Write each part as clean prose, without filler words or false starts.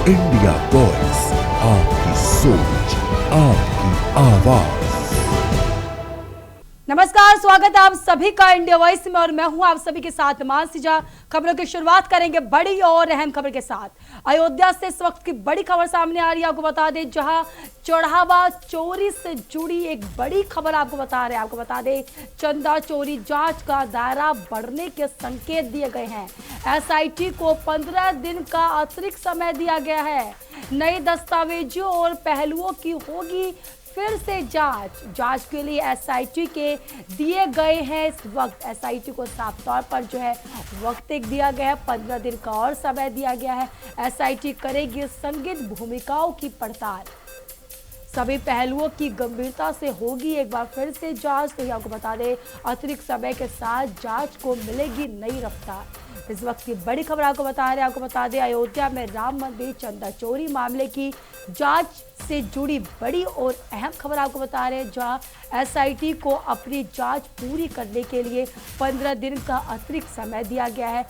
India voice, आपकी सोच, आपकी आवाज। नमस्कार, स्वागत है आप सभी का इंडिया वॉइस में और मैं हूं आप सभी के साथ मानसी झा। खबरों की शुरुआत करेंगे बड़ी और अहम खबर के साथ। अयोध्या से इस वक्त की बड़ी खबर सामने आ रही है। आपको बता दें, जहां चढ़ावा चोरी से जुड़ी एक बड़ी खबर आपको बता दें, चंदा चोरी जांच का दायरा बढ़ने के संकेत दिए गए हैं। एसआईटी को 15 दिन का अतिरिक्त समय दिया गया है। नए दस्तावेजों और पहलुओं की होगी फिर से जांच के लिए एसआईटी के दिए गए हैं इस वक्त। एसआईटी को साफ तौर पर जो है वक्त एक दिया गया है, 15 दिन का और समय दिया गया है। एसआईटी करेगी संदिग्ध भूमिकाओं की पड़ताल, सभी पहलुओं की गंभीरता से होगी एक बार फिर से जांच। तो आपको बता दें, अतिरिक्त समय के साथ जांच को मिलेगी नई रफ्तार। इस वक्त की बड़ी खबर आपको बता दें, अयोध्या में राम मंदिर चंदा चोरी मामले की जांच से जुड़ी बड़ी और अहम खबर आपको बता रहे हैं, जहां एसआईटी को अपनी जांच पूरी करने के लिए 15 दिन का अतिरिक्त समय दिया गया है।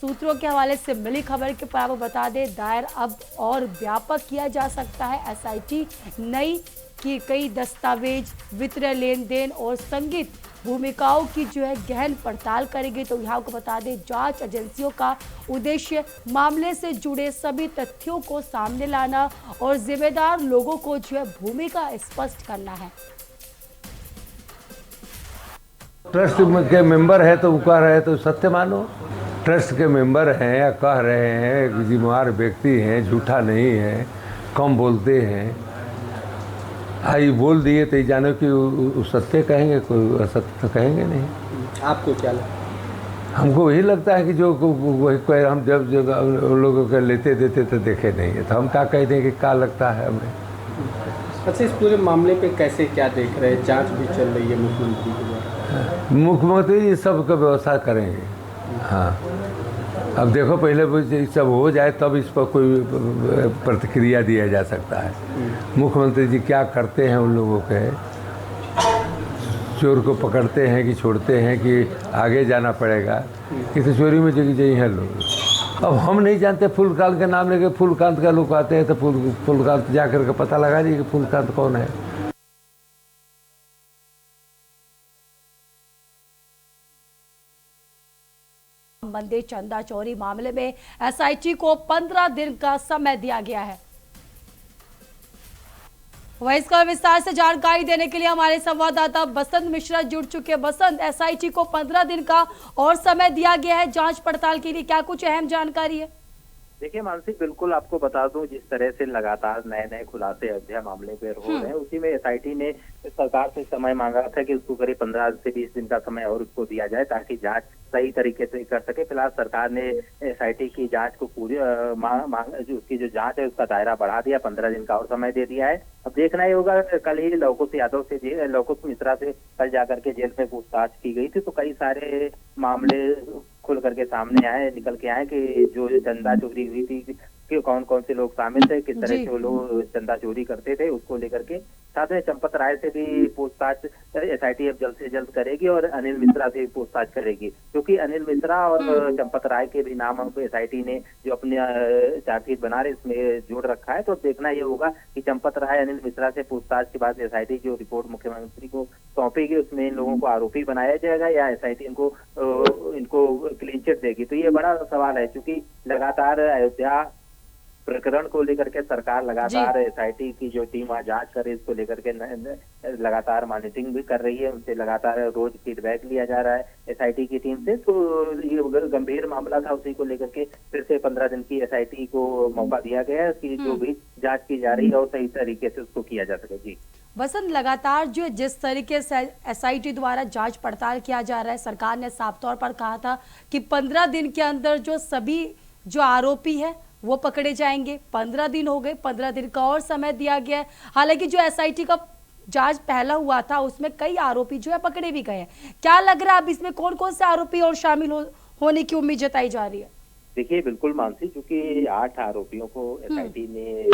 सूत्रों के हवाले से मिली खबर के पर आपको बता दें, दायर अब और व्यापक किया जा सकता है। एसआईटी नई की कई दस्तावेज, वित्तीय लेन देन और संदिग्ध भूमिकाओं की जो है गहन पड़ताल करेगी। तो यहाँ को बता दें, जांच एजेंसियों का उद्देश्य मामले से जुड़े सभी तथ्यों को सामने लाना और जिम्मेदार लोगों को जो है भूमिका स्पष्ट करना है। ट्रस्ट के मेंबर है तो वो कह रहे हैं तो सत्य मानो। ट्रस्ट के मेंबर हैं या कह रहे हैं, जिम्मेदार व्यक्ति हैं, झूठा नहीं है, कम बोलते हैं। आई बोल दिए तो जानो कि वो सत्य कहेंगे, कोई असत्य तो कहेंगे नहीं। आपको क्या लगता है? हमको वही लगता है कि जो वही हम जब लोगों को लेते देते तो देखे नहीं है, तो हम क्या कह दें कि क्या लगता है हमें। अच्छा, इस पूरे मामले पे कैसे क्या देख रहे हैं? जांच भी चल रही है मुख्यमंत्री के द्वारा। मुख्यमंत्री जी सबका व्यवस्था करेंगे। हाँ, अब देखो पहले सब हो जाए तब इस पर कोई प्रतिक्रिया दिया जा सकता है। मुख्यमंत्री जी क्या करते हैं उन लोगों के, चोर को पकड़ते हैं कि छोड़ते हैं कि आगे जाना पड़ेगा, कि तो चोरी में जगी जाई हैं लोग। अब हम नहीं जानते, फूलकांत के नाम लेके फूलकांत का लोग आते हैं तो फूलकांत जा कर के पता लगा लीजिए कि फूलकांत कौन है। मंदिर चंदा चोरी मामले में एसआईटी को 15 दिन का समय दिया गया है। वह इसका विस्तार से जानकारी देने के लिए हमारे संवाददाता बसंत मिश्रा जुड़ चुके हैं। बसंत, एसआईटी को 15 दिन का और समय दिया गया है जांच पड़ताल के लिए, क्या कुछ अहम जानकारी है? देखिए मानसी, बिल्कुल आपको बता दूं, जिस तरह से लगातार नए खुलासे अयोध्या मामले पे हो रहे हैं, उसी में एसआईटी ने सरकार से समय मांगा था कि उसको करीब 15 से 20 दिन का समय और उसको दिया जाए ताकि जांच सही तरीके से कर सके। फिलहाल सरकार ने एसआईटी की जांच को पूरी जो उसकी जो जांच है उसका दायरा बढ़ा दिया, 15 दिन का और समय दे दिया है। अब देखना ही होगा, कल ही लवकुश मिश्रा से कल जाकर के जेल में पूछताछ की गई थी, तो कई सारे मामले खुल करके सामने निकल के आए कि जो चंदा चोरी हुई थी कि कौन कौन से लोग शामिल थे, किस तरह से वो लोग चंदा चोरी करते थे, उसको लेकर के। साथ में चंपत राय से भी पूछताछ एसआईटी अब जल्द से जल्द करेगी और अनिल मिश्रा से भी पूछताछ करेगी, क्योंकि अनिल मिश्रा और चंपत राय के भी नाम एसआईटी ने जो अपने चार्जशीट बना रहे इसमें जोड़ रखा है। तो देखना ये होगा कि चंपत राय अनिल मिश्रा से पूछताछ के बाद एसआईटी जो रिपोर्ट मुख्यमंत्री को सौंपेगी उसमें इन लोगों को आरोपी बनाया जाएगा या एसआईटी इनको क्लीन चिट देगी। तो ये बड़ा सवाल है, क्योंकि लगातार अयोध्या प्रकरण को लेकर के सरकार लगातार एसआईटी की जो टीम वहाँ जांच करे इसको लेकर के लगातार मॉनिटरिंग भी कर रही है, उनसे लगातार रोज फीडबैक लिया जा रहा है एसआईटी की टीम से। तो ये गंभीर मामला था, उसी को लेकर के फिर से 15 दिन की एसआईटी को मौका दिया गया है कि जो भी जांच की जा रही है और सही तरीके से उसको किया जा सके। जी वसंत, लगातार जो जिस तरीके से एसआईटी द्वारा जांच पड़ताल किया जा रहा है, सरकार ने साफ तौर पर कहा था कि 15 दिन के अंदर जो सभी जो आरोपी है वो पकड़े जाएंगे। 15 दिन हो गए, 15 दिन का और समय दिया गया है। हालांकि जो एसआईटी का जांच पहला हुआ था उसमें कई आरोपी जो है पकड़े भी गए हैं। क्या लग रहा है अब इसमें कौन कौन से आरोपी और शामिल होने की उम्मीद जताई जा रही है? देखिए बिल्कुल मानसी, क्योंकि 8 आरोपियों को एसआईटी ने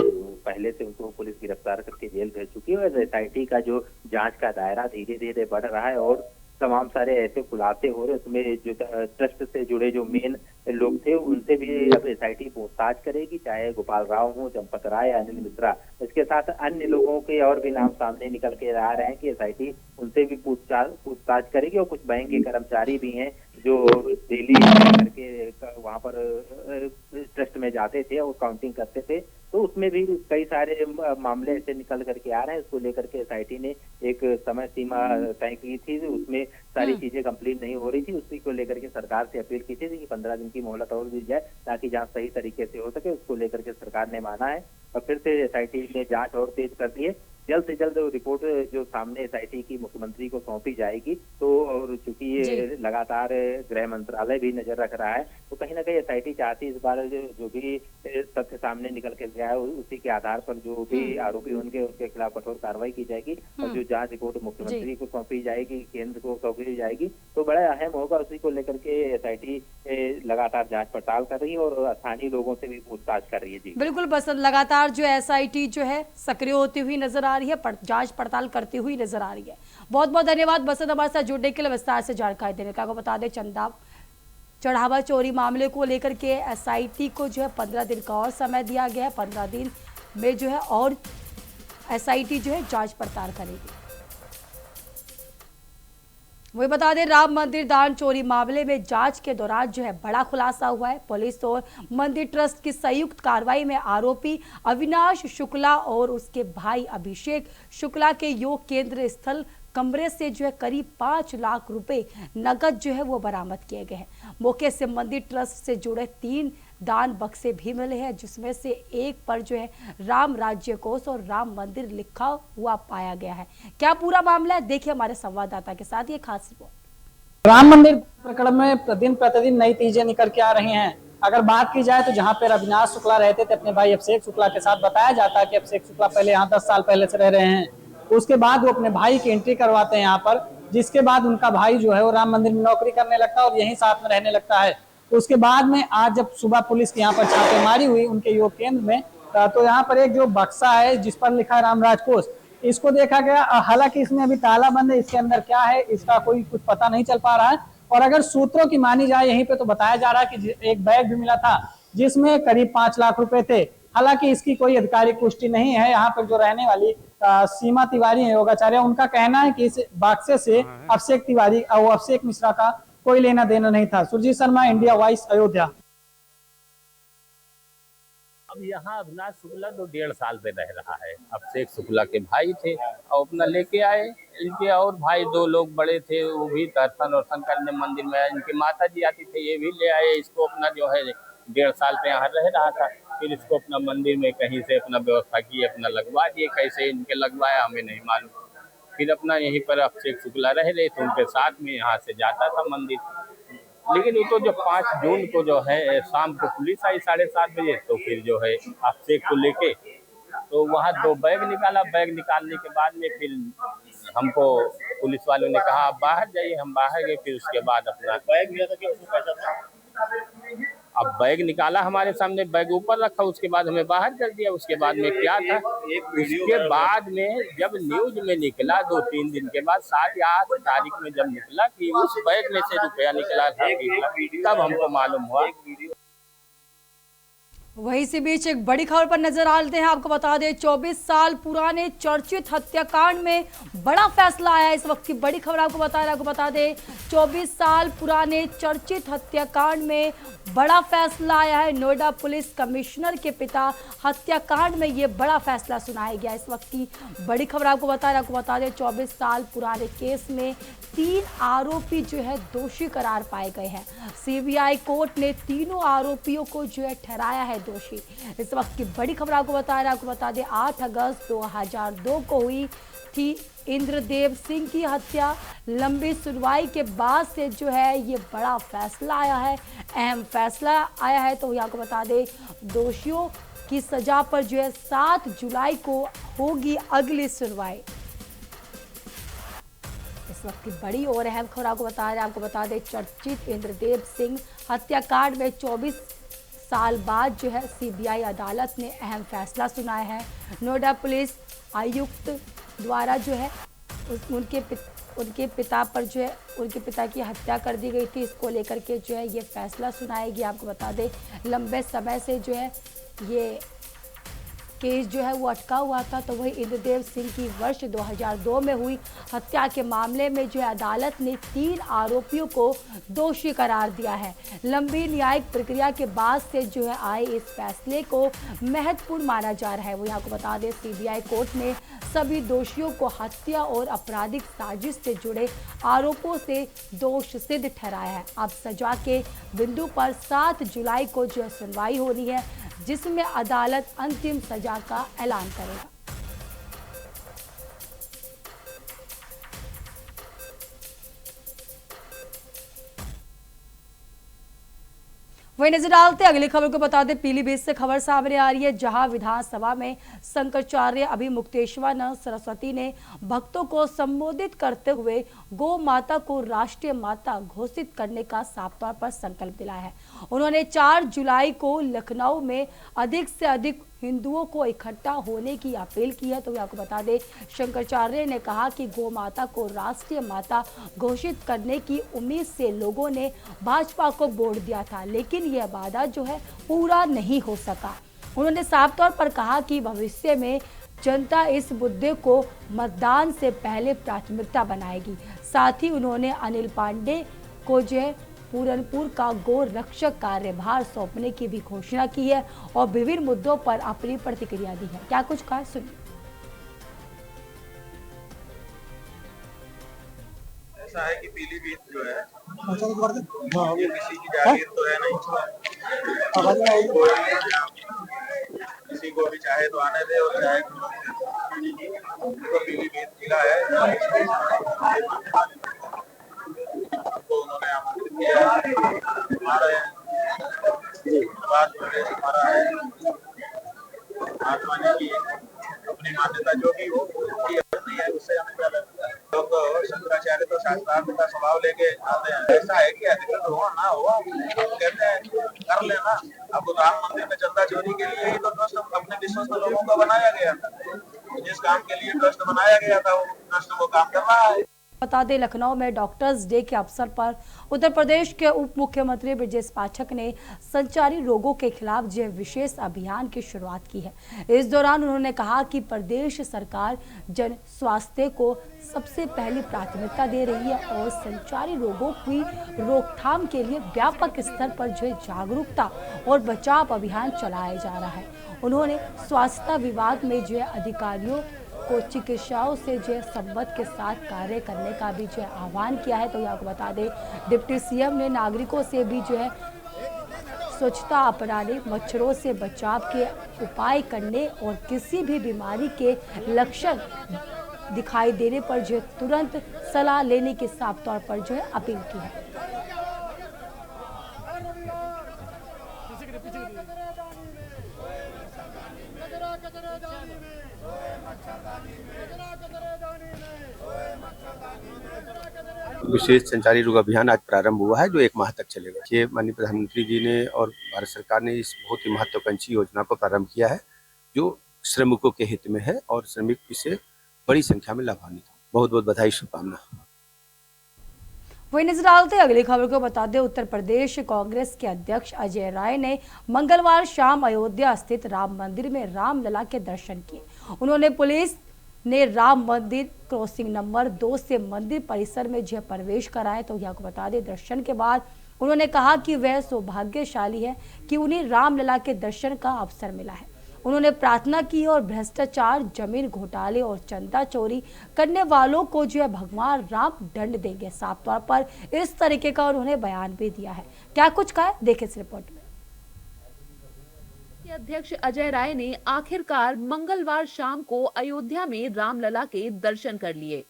पहले से उनको पुलिस गिरफ्तार करके जेल भेज चुकी है और एसआईटी का जो जांच का दायरा धीरे धीरे बढ़ रहा है और तमाम सारे ऐसे खुलासे हो रहे, उसमें जो ट्रस्ट से जुड़े जो मेन लोग थे उनसे भी अब एसआईटी पूछताछ करेगी, चाहे गोपाल राव हो, चंपत राय, अनिल मिश्रा। इसके साथ अन्य लोगों के और भी नाम सामने निकल के आ रहे हैं कि एसआईटी उनसे भी पूछताछ करेगी। और कुछ बैंक के कर्मचारी भी हैं जो डेली करके वहां पर ट्रस्ट में जाते थे और काउंटिंग करते थे, तो उसमें भी कई सारे मामले ऐसे निकल करके आ रहे हैं। उसको लेकर के एसआईटी ने एक समय सीमा तय की थी, उसमें सारी चीजें कंप्लीट नहीं हो रही थी। उसी को लेकर के सरकार से अपील की थी कि 15 दिन की मोहलत और दी जाए ताकि जांच सही तरीके से हो सके। उसको लेकर के सरकार ने माना है और फिर से एसआईटी ने जांच और तेज कर दी है। जल्द से जल्द रिपोर्ट जो सामने एसआईटी की मुख्यमंत्री को सौंपी जाएगी। तो और चूंकि ये लगातार गृह मंत्रालय भी नजर रख रहा है, तो कहीं ना कहीं एसआईटी चाहती इस बार जो भी तथ्य सामने निकल के गया है उसी के आधार पर जो भी आरोपी होंगे उनके खिलाफ कठोर कार्रवाई की जाएगी और जो जांच रिपोर्ट मुख्यमंत्री को सौंपी जाएगी, केंद्र को सौंपी जाएगी, तो बड़ा अहम होगा। उसी को लेकर के एसआईटी लगातार जांच पड़ताल कर रही है और स्थानीय लोगों से भी पूछताछ कर रही है। जी बिल्कुल बसंत, लगातार जो एसआईटी जो है सक्रिय होती हुई नजर आ रही है, जांच पड़ताल करती हुई नजर आ रही है। बहुत बहुत धन्यवाद बसंत हमारे साथ जुड़ने के लिए, विस्तार से जानकारी देने का। आपको बता दें चंदा चढ़ावा चोरी मामले को लेकर के एसआईटी को जो है 15 दिन का और समय दिया गया है। 15 दिन में जो है और एसआईटी जो है जांच पड़ताल करेगी। वही बता दें राम मंदिर दान चोरी मामले में जांच के दौरान जो है बड़ा खुलासा हुआ है। पुलिस और मंदिर ट्रस्ट की संयुक्त कार्रवाई में आरोपी अविनाश शुक्ला और उसके भाई अभिषेक शुक्ला के योग केंद्र स्थल कमरे से जो है करीब 5 लाख रुपए नगद जो है वो बरामद किए गए हैं। मौके से मंदिर ट्रस्ट से जुड़े 3 दान बक्से भी मिले हैं, जिसमें से एक पर जो है राम राज्य कोष और राम मंदिर लिखा हुआ पाया गया है। क्या पूरा मामला है, देखिए हमारे संवाददाता के साथ ये खास रिपोर्ट। राम मंदिर प्रकरण में दिन प्रतिदिन नई चीजें निकल के आ रही हैं। अगर बात की जाए तो जहां पर अविनाश शुक्ला रहते थे अपने भाई अभिषेक शुक्ला के साथ, बताया जाता है कि अभिषेक शुक्ला पहले यहाँ 10 साल पहले से रह रहे हैं। उसके बाद वो अपने भाई की एंट्री करवाते हैं यहाँ पर, जिसके बाद उनका भाई जो है वो राम मंदिर में नौकरी करने लगता है और यहीं साथ में रहने लगता है। उसके बाद में आज जब सुबह पुलिस की यहाँ पर छापेमारी हुई उनके योग केंद्र में, तो यहाँ पर एक जो बक्सा है जिस पर लिखा है राम राजकोष, इसको देखा गया। हालांकि इसमें अभी ताला बंद है, इसके अंदर क्या है इसका कोई कुछ पता नहीं चल पा रहा है। और अगर सूत्रों की मानी जाए यहीं पे, तो बताया जा रहा है कि एक बैग भी मिला था जिसमें करीब 5 लाख रुपए थे। हालांकि इसकी कोई आधिकारिक पुष्टि नहीं है। यहाँ पर जो रहने वाली सीमा तिवारी है योगाचार्य, उनका कहना है कि इस बक्से से अभिषेक तिवारी और अभिषेक मिश्रा का कोई लेना देना नहीं था। Surjeet Sharma, India voice, Ayodhya. अब यहाँ अविनाश शुक्ला तो 1.5 साल से रह रहा है। अभिषेक शुक्ला के भाई थे और अपना लेके आए। इनके और भाई 2 लोग बड़े थे, वो भी दर्शन वर्शन करने मंदिर में आए। इनकी माता जी आती थे, ये भी ले आए। इसको अपना जो है 1.5 साल से यहाँ रह रहा था। फिर इसको अपना मंदिर में कहीं से अपना व्यवस्था की, अपना लगवा दिए। कैसे इनके लगवाया हमें नहीं मालूम। फिर अपना यहीं पर अभिषेक शुक्ला रह रहे थे, उनके साथ में यहाँ से जाता था मंदिर। लेकिन वो तो जो 5 जून को जो है शाम को पुलिस आई 7:30 बजे, तो फिर जो है अभिषेक को लेके तो वहाँ 2 बैग निकाला। बैग निकालने के बाद में फिर हमको पुलिस वालों ने कहा आप बाहर जाइए। हम बाहर गए। फिर उसके बाद अपना बैग मिला था कि उसमें पैसा था। अब बैग निकाला हमारे सामने, बैग ऊपर रखा, उसके बाद हमें बाहर कर दिया। उसके बाद में क्या था, उसके बाद में जब न्यूज में निकला 2-3 दिन के बाद 7 या 8 तारीख में जब निकला कि उस बैग में से रुपया निकला था, तब हमको मालूम हुआ। वहीं इसी बीच एक बड़ी खबर पर नजर डालते हैं। आपको बता दें 24 साल पुराने चर्चित हत्याकांड में बड़ा फैसला आया। इस वक्त की बड़ी खबर आपको बता दें 24 साल पुराने चर्चित हत्याकांड में बड़ा फैसला आया है। नोएडा पुलिस कमिश्नर के पिता हत्याकांड में ये बड़ा फैसला सुनाया गया। इस वक्त की बड़ी खबर आपको बता दें 24 साल पुराने केस में 3 आरोपी जो है दोषी करार पाए गए हैं। सीबीआई कोर्ट ने तीनों आरोपियों को जो है ठहराया है दोषी। इस वक्त की बड़ी खबर आपको बता दें 8 अगस्त 2002 को हुई थी इंद्रदेव सिंह की हत्या। लंबी सुनवाई के बाद से जो है ये बड़ा फैसला आया है, अहम फैसला आया है। तो आपको बता दें दोषियों की सजा पर जो है 7 जुलाई को होगी अगली सुनवाई। इस वक्त की बड़ी और अहम खबर आपको बता दें चर्चित इंद्रदेव सिंह हत्याकांड में 24 साल बाद जो है सीबीआई अदालत ने अहम फैसला सुनाया है। नोएडा पुलिस आयुक्त द्वारा जो है उनके उनके पिता पर जो है उनके पिता की हत्या कर दी गई थी। इसको लेकर के जो है ये फैसला सुनाएगी। आपको बता दें लंबे समय से जो है ये केस जो है वो अटका हुआ था। तो वही इंद्रदेव सिंह की वर्ष 2002 में हुई हत्या के मामले में जो है अदालत ने 3 आरोपियों को दोषी करार दिया है। लंबी न्यायिक प्रक्रिया के बाद से जो है आए इस फैसले को महत्वपूर्ण माना जा रहा है। वही आपको बता दें सीबीआई कोर्ट ने सभी दोषियों को हत्या और आपराधिक साजिश से जुड़े आरोपों से दोष सिद्ध ठहराया है। अब सजा के बिंदु पर 7 जुलाई को जो सुनवाई होनी है, जिसमें अदालत अंतिम सजा का ऐलान करेगा। वही नजर डालते अगली खबर को बता दें पीलीभीत से खबर सामने आ रही है, जहां विधानसभा में शंकराचार्य अभिमुक्तेश्वरानंद सरस्वती ने भक्तों को संबोधित करते हुए गौ माता को राष्ट्रीय माता घोषित करने का साफ तौर पर संकल्प दिलाया है। उन्होंने 4 जुलाई को लखनऊ में अधिक से अधिक हिंदुओं को इकट्ठा होने की अपील की है। तो आपको बता दें शंकराचार्य ने कहा कि गौ माता को राष्ट्रीय माता घोषित करने की उम्मीद से लोगों ने भाजपा को वोट दिया था, लेकिन यह वादा जो है पूरा नहीं हो सका। उन्होंने साफ तौर पर कहा कि भविष्य में जनता इस मुद्दे को मतदान से पहले प्राथमिकता बनाएगी। साथ ही उन्होंने अनिल पांडे को जो है पूरनपुर का गौ रक्षक कार्यभार सौंपने की भी घोषणा की है और विभिन्न मुद्दों पर अपनी प्रतिक्रिया दी है। क्या कुछ कहा सुनिए। ऐसा है कि पीलीभीत जो है ये किसी की जागीर तो है नहीं, किसी को भी चाहे तो आने दे और चाहे तो पीलीभीत जिला है, तो उन्होंने आमंत्रित किया। हमारे बात हमारा है आत्मा ने की अपनी मान्यता जो भी हो उसकी नहीं है, उससे हमें क्या लगता है। लोग शंकराचार्य तो शास्त्रार्थ का स्वभाव लेके आते हैं। ऐसा है कि अधिकृत हो ना हो कहते हैं कर लेना। अब राम मंदिर में चंदा चोरी के लिए ही तो ट्रस्ट अपने विश्वस्त लोगों का बनाया गया था। जिस काम के लिए ट्रस्ट बनाया गया था वो ट्रस्ट वो काम कर रहा है। बता दें लखनऊ में डॉक्टर्स डे के अवसर पर उत्तर प्रदेश के उप मुख्यमंत्री ब्रजेश पाठक ने संचारी रोगों के खिलाफ जो विशेष अभियान की शुरुआत की है। इस दौरान उन्होंने कहा कि प्रदेश सरकार जन स्वास्थ्य को सबसे पहली प्राथमिकता दे रही है और संचारी रोगों की रोकथाम के लिए व्यापक स्तर पर जो जागरूकता और बचाव अभियान चलाया जा रहा है। उन्होंने स्वास्थ्य विभाग में जो अधिकारियों को चिकित्साओं से जो संबद्ध के साथ कार्य करने का भी जो आह्वान किया है। तो आपको बता दें डिप्टी सीएम ने नागरिकों से भी जो है स्वच्छता अपनाने, मच्छरों से बचाव के उपाय करने और किसी भी बीमारी के लक्षण दिखाई देने पर जो तुरंत सलाह लेने की साफ तौर पर जो है अपील की है। विशेष संचारी रोग अभियान आज प्रारंभ हुआ है जो 1 माह तक चलेगा। ये माननीय प्रधानमंत्री जी ने और भारत सरकार ने इस बहुत ही महत्वाकांक्षी योजना को प्रारंभ किया है जो श्रमिकों के हित में है और श्रमिक इससे बड़ी संख्या में लाभान्वित हो। बहुत बहुत बधाई, शुभकामना। वही नजर डालते अगली खबर को बता दें उत्तर प्रदेश कांग्रेस के अध्यक्ष अजय राय ने मंगलवार शाम अयोध्या स्थित राम मंदिर में रामलला के दर्शन किए। उन्होंने पुलिस ने राम मंदिर क्रॉसिंग नंबर 2 से मंदिर परिसर में जो प्रवेश कराया। तो यह बता दें दर्शन के बाद उन्होंने कहा कि वह सौभाग्यशाली है कि उन्हें रामलला के दर्शन का अवसर मिला है। उन्होंने प्रार्थना की और भ्रष्टाचार, जमीन घोटाले और चंदा चोरी करने वालों को जो है भगवान राम दंड देंगे। साफ तौर पर इस तरीके का उन्होंने बयान भी दिया है। क्या कुछ कहा है देखें इस रिपोर्ट में। अध्यक्ष अजय राय ने आखिरकार मंगलवार शाम को अयोध्या में रामलला के दर्शन कर लिए।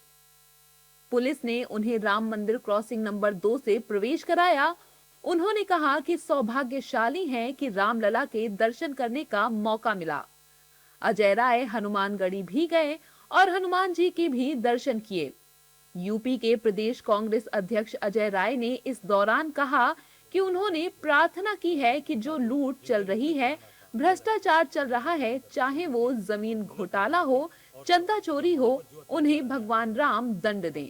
पुलिस ने उन्हें राम मंदिर क्रॉसिंग नंबर 2 से प्रवेश कराया। उन्होंने कहा कि सौभाग्यशाली हैं कि रामलला के दर्शन करने का मौका मिला। अजय राय हनुमानगढ़ी भी गए और हनुमान जी के भी दर्शन किए। यूपी के प्रदेश कांग्रेस अध्यक्ष अजय राय ने इस दौरान कहा कि उन्होंने प्रार्थना की है कि जो लूट चल रही है, भ्रष्टाचार चल रहा है, चाहे वो जमीन घोटाला हो, चंदा चोरी हो, उन्हें भगवान राम दंड दें।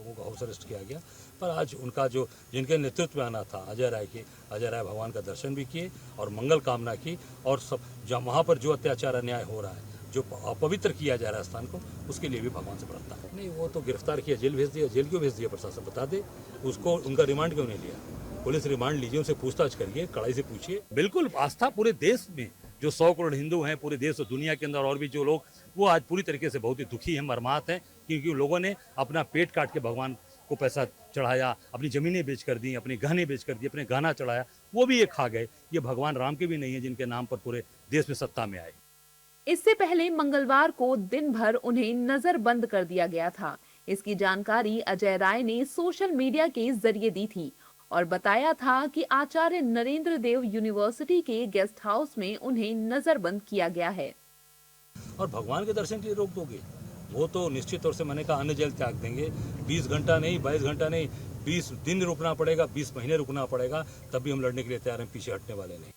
लोगों को हाउस अरेस्ट किया गया। पर आज उनका जो जिनके नेतृत्व में आना था अजय राय भगवान का दर्शन भी किए और मंगल कामना की, और सब जहाँ वहाँ पर जो अत्याचार अन्याय हो रहा है, जो अपवित्र किया जा रहा है स्थान को, उसके लिए भी भगवान से प्रार्थना है। नहीं, वो तो गिरफ्तार किया, जेल भेज दिया। जेल क्यों भेज दिया प्रशासन बता दे, उसको उनका रिमांड क्यों नहीं लिया? पुलिस रिमांड लीजिए, उनसे पूछताछ करिए, कड़ाई से पूछिए। बिल्कुल आस्था पूरे देश में जो 100 करोड़ हिंदू हैं पूरे देश और दुनिया के अंदर, और भी जो लोग, वो आज पूरी तरीके से बहुत ही दुखी हैं, मर्माहत हैं, क्योंकि लोगों ने अपना पेट काट के भगवान को पैसा चढ़ाया, अपनी ज़मीनें बेच कर दी, अपने गहने बेच कर दिए, अपने गहना चढ़ाया, वो भी ये खा गए। ये भगवान राम के भी नहीं है जिनके नाम पर पूरे देश में सत्ता में आए। इससे पहले मंगलवार को दिन भर उन्हें नजरबंद कर दिया गया था। इसकी जानकारी अजय राय ने सोशल मीडिया के जरिए दी थी और बताया था कि आचार्य नरेंद्र देव यूनिवर्सिटी के गेस्ट हाउस में उन्हें नजरबंद किया गया है। और भगवान के दर्शन के लिए रोक दोगे? वो तो निश्चित तौर से मैंने कहा अन्न जल त्याग देंगे। 20 घंटा नहीं, 22 घंटा नहीं, 20 दिन रुकना पड़ेगा, 20 महीने रुकना पड़ेगा, तब भी हम लड़ने के लिए तैयार हैं, पीछे हटने वाले नहीं।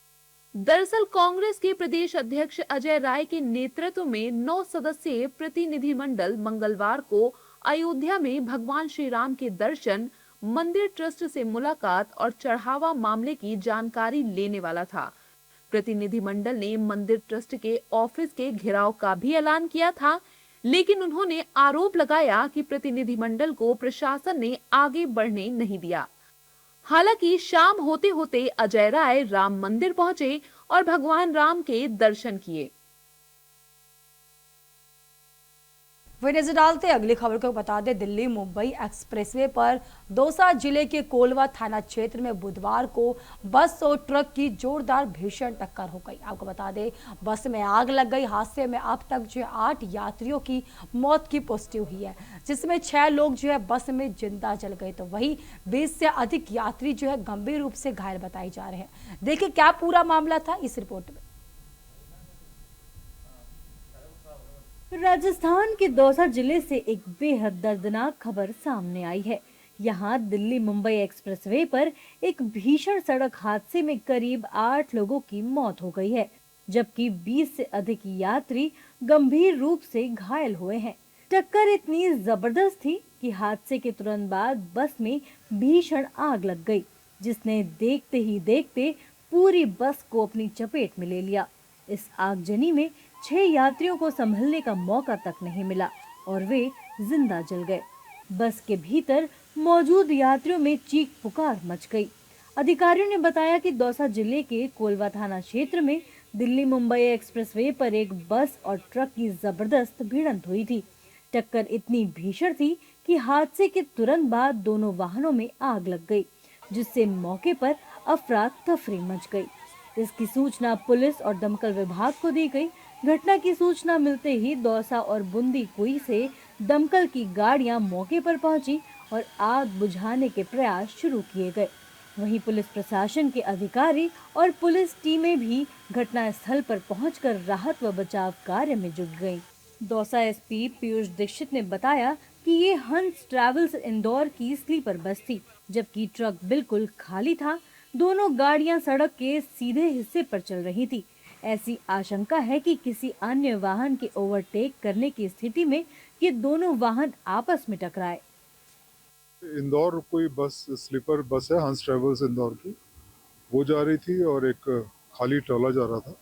दरअसल कांग्रेस के प्रदेश अध्यक्ष अजय राय के नेतृत्व में 9 सदस्यीय प्रतिनिधिमंडल मंगलवार को अयोध्या में भगवान श्री राम के दर्शन, मंदिर ट्रस्ट से मुलाकात और चढ़ावा मामले की जानकारी लेने वाला था। प्रतिनिधिमंडल ने मंदिर ट्रस्ट के ऑफिस के घेराव का भी ऐलान किया था, लेकिन उन्होंने आरोप लगाया कि प्रतिनिधिमंडल को प्रशासन ने आगे बढ़ने नहीं दिया। हालांकि शाम होते होते अजय राय राम मंदिर पहुंचे और भगवान राम के दर्शन किए। वही नजर डालते अगली खबर को बता दें, दिल्ली मुंबई एक्सप्रेसवे पर दौसा जिले के कोलवा थाना क्षेत्र में बुधवार को बस और ट्रक की जोरदार भीषण टक्कर हो गई। आपको बता दें बस में आग लग गई। हादसे में अब तक जो 8 यात्रियों की मौत की पुष्टि हुई है, जिसमें 6 लोग जो है बस में जिंदा जल गए, तो वही 20 से अधिक यात्री जो है गंभीर रूप से घायल बताए जा रहे हैं। देखिए क्या पूरा मामला था इस रिपोर्ट में। राजस्थान के दौसा जिले से एक बेहद दर्दनाक खबर सामने आई है। यहाँ दिल्ली मुंबई एक्सप्रेसवे पर एक भीषण सड़क हादसे में करीब 8 लोगों की मौत हो गई है, जबकि 20 से अधिक यात्री गंभीर रूप से घायल हुए हैं। टक्कर इतनी जबरदस्त थी कि हादसे के तुरंत बाद बस में भीषण आग लग गई, जिसने देखते ही देखते पूरी बस को अपनी चपेट में ले लिया। इस आगजनी में 6 यात्रियों को संभलने का मौका तक नहीं मिला और वे जिंदा जल गए। बस के भीतर मौजूद यात्रियों में चीख पुकार मच गई। अधिकारियों ने बताया कि दौसा जिले के कोलवा थाना क्षेत्र में दिल्ली मुंबई एक्सप्रेसवे पर एक बस और ट्रक की जबरदस्त भिड़ंत हुई थी। टक्कर इतनी भीषण थी कि हादसे के तुरंत बाद दोनों वाहनों में आग लग गई, जिससे मौके पर अफरा तफरी मच गई। इसकी सूचना पुलिस और दमकल विभाग को दी गई। घटना की सूचना मिलते ही दौसा और बूंदी कुई से दमकल की गाड़ियां मौके पर पहुंची और आग बुझाने के प्रयास शुरू किए गए। वहीं पुलिस प्रशासन के अधिकारी और पुलिस टीमें भी घटनास्थल पर पहुंचकर राहत व बचाव कार्य में जुट गईं। दौसा एसपी पीयूष दीक्षित ने बताया कि ये हंस ट्रैवल्स इंदौर की स्लीपर बस थी, जबकि ट्रक बिल्कुल खाली था। दोनों गाड़ियां सड़क के सीधे हिस्से पर चल रही थी। ऐसी आशंका है कि किसी अन्य वाहन के ओवरटेक करने की स्थिति में ये दोनों वाहन आपस में टकराए। इंदौर कोई बस स्लीपर बस है हंस ट्रैवल्स इंदौर की, वो जा रही थी और एक खाली ट्रॉला जा रहा था।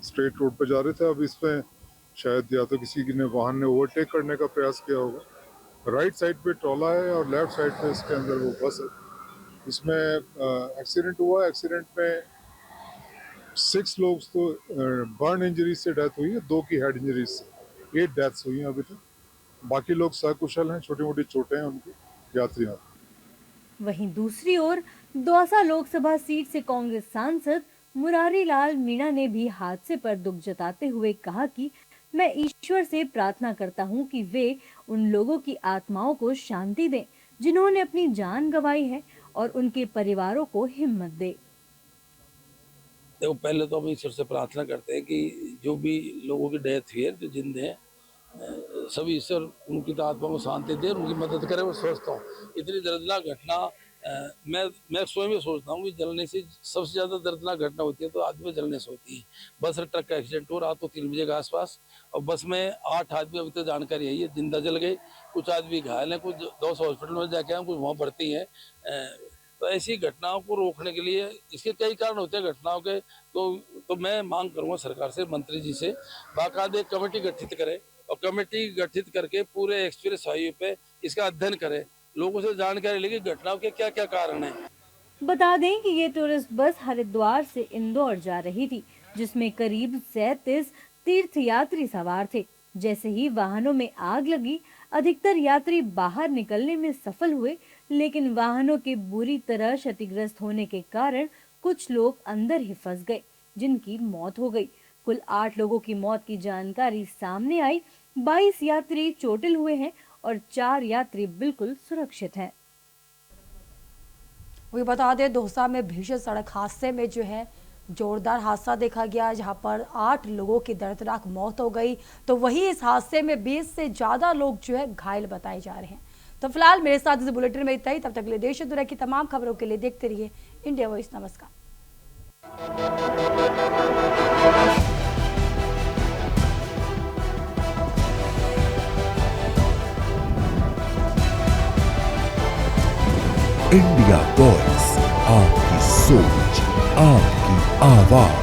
स्ट्रेट रोड पे जा रहे थे। अब इसमें शायद या तो किसी ने वाहन ने ओवरटेक करने का प्रयास किया होगा। राइट साइड पे ट्रॉला है और लेफ्ट साइड पे इसके अंदर वो बस है। इसमें एक्सीडेंट हुआ। एक्सीडेंट में 6 लोग तो बर्न इंजरी से डेथ हुई है, 2 की हेड इंजरी से। 8 डेथ्स हुई हैं अभी तक। बाकी लोग सकुशल हैं, छोटी मोटी चोटें हैं उनकी यात्रियों। वहीं दूसरी ओर दौसा लोकसभा सीट से कांग्रेस सांसद मुरारी लाल मीणा ने भी हादसे पर दुख जताते हुए कहा कि मैं ईश्वर से प्रार्थना करता हूं कि वे उन लोगों की आत्माओं को शांति दें जिन्होंने अपनी जान गंवाई है और उनके परिवारों को हिम्मत दे। देखो, पहले तो हम ईश्वर से प्रार्थना करते हैं कि जो भी लोगों की डेथ हुई है, जो जिंदे हैं, सभी ईश्वर उनकी आत्मा को शांति दे, उनकी मदद करे, वो स्वस्थ हो। इतनी दर्दनाक घटना मैं स्वयं ये सोचता हूँ कि जलने से सबसे ज़्यादा दर्दनाक घटना होती है तो आदमी जलने से होती है। बस और ट्रक का एक्सीडेंट हो रहा तो 3 बजे के आसपास, और बस में 8 आदमी, अभी तक जानकारी यही है, जिंदा जल गए। कुछ आदमी घायल हैं, कुछ 2 हॉस्पिटल में जाके हैं, कुछ वहाँ भर्ती हैं। तो ऐसी घटनाओं को रोकने के लिए इसके कई कारण होते हैं घटनाओं के, तो मैं मांग करूँगा सरकार से, मंत्री जी से, बाकायदा एक कमेटी गठित करें और कमेटी गठित करके पूरे एक्सप्रेस हाईवे पे इसका अध्ययन करें, लोगों से जानकारी लेगी घटनाओं के क्या क्या कारण हैं। बता दें कि ये टूरिस्ट बस हरिद्वार से इंदौर जा रही थी, जिसमें करीब 37 तीर्थयात्री सवार थे। जैसे ही वाहनों में आग लगी, अधिकतर यात्री बाहर निकलने में सफल हुए, लेकिन वाहनों के बुरी तरह क्षतिग्रस्त होने के कारण कुछ लोग अंदर ही फंस गए, जिनकी मौत हो गई। कुल 8 लोगों की मौत की जानकारी सामने आई। 22 यात्री चोटिल हुए हैं और 4 यात्री बिल्कुल सुरक्षित हैं। वही बता दें, दौसा में भीषण सड़क हादसे में जो है जोरदार हादसा देखा गया, जहां पर 8 लोगों की दर्दनाक मौत हो गई। तो वही इस हादसे में 20 से ज्यादा लोग जो है घायल बताए जा रहे हैं। तो फिलहाल मेरे साथ इस बुलेटिन में इतना ही। तब तक के लिए देश और दुनिया की तमाम खबरों के लिए देखते रहिए इंडिया वॉइस। नमस्कार। इंडिया वॉइस, आपकी सोच, आपकी आवाज।